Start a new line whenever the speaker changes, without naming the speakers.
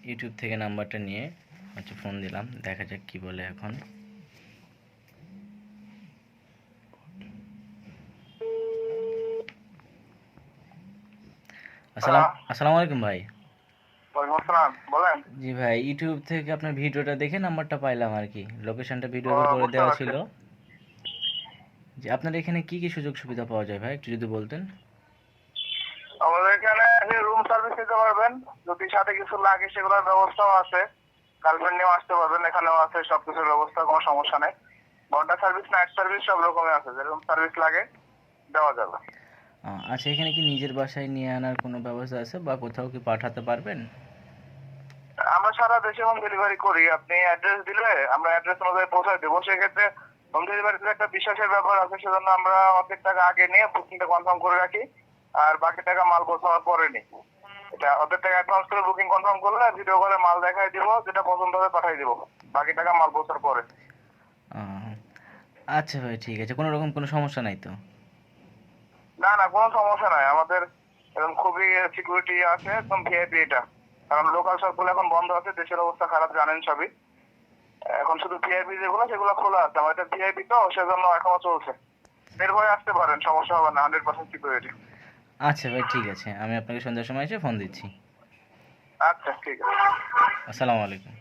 YouTube থেকে নাম্বারটা নিয়ে হচ্ছে ফোন দিলাম, দেখা যাক কি বলে এখন। আসসালামু আলাইকুম ভাই।
ওয়ালাইকুম আসসালাম, বলেন।
জি ভাই, ইউটিউব থেকে আপনার ভিডিওটা দেখে নাম্বারটা পাইলাম আর কি, লোকেশনটা
ও,
ভিডিওর উপরে
বুঝতে
দেওয়া
পারছি।
ছিল। যে আপনার এখানে কি কি সুযোগ সুবিধা পাওয়া যায় ভাই, একটু যদি বলতেন।
আমাদের এখানে রুম সার্ভিস নিতে পারবেন, যদি সাথে কিছু লাগে সেগুলোর ব্যবস্থাও আছে। গার্লফ্রেন্ড নিয়েও আসতে পারবেন, এখানেও আছে সবকিছুর ব্যবস্থা, কোনো সমস্যা নেই। ঘন্টা সার্ভিস, নাইট সার্ভিস সব রকমের আছে, যেরকম সার্ভিস লাগে দেওয়া যাবে।
আচ্ছা, এখানে কি নিজের বাসায় নিয়ে আনার কোনো ব্যবস্থা আছে বা কোথাও কি পাঠাতে পারবেন?
আমরা সারা দেশে হোম ডেলিভারি করি, আপনি অ্যাড্রেস দিলে আমরা অ্যাড্রেস অনুযায়ী পৌঁছায় দেবো। সেক্ষেত্রে হোম ডেলিভারিতে একটা বিশ্বাসের ব্যাপার আছে, সেজন্য আমরা অর্ধেক টাকা আগে নিয়ে বুকিংটা কনফার্ম করে রাখি, আর বাকি টাকা মাল পৌঁছানোর পরে নিই। এটা অর্ধেক টাকা অ্যাডভান্স করে বুকিং কনফার্ম করলে ভিডিও কলে মাল দেখাই দিব, যেটা পছন্দ হবে পাঠাই দিব, বাকি টাকা মাল পৌঁছার পরে।
আহ, আচ্ছা ভাই, ঠিক আছে, কোনো রকম কোনো সমস্যা নাই তো?
না না, কোনো সমস্যা নাই আমাদের, একদম খুবই সিকিউরিটি আছে, একদম ভিআইপি এটা। কারণ লোকাল সবগুলো এখন বন্ধ আছে, দেশের অবস্থা খারাপ জানেন সবই। এখন শুধু ভিআইপি যেগুলো সেগুলো খোলা আছে, আমার এটা ভিআইপি তো সেজন্য এখনো চলছে। নির্ভয়ে আসতে পারেন, সমস্যা হবে না, 100% সিকিউরিটি।
আচ্ছা ভাই, ঠিক আছে, আমি আপনাকে সন্ধ্যার সময় এসে ফোন দিচ্ছি।
আচ্ছা, ঠিক আছে।
আসসালামু আলাইকুম।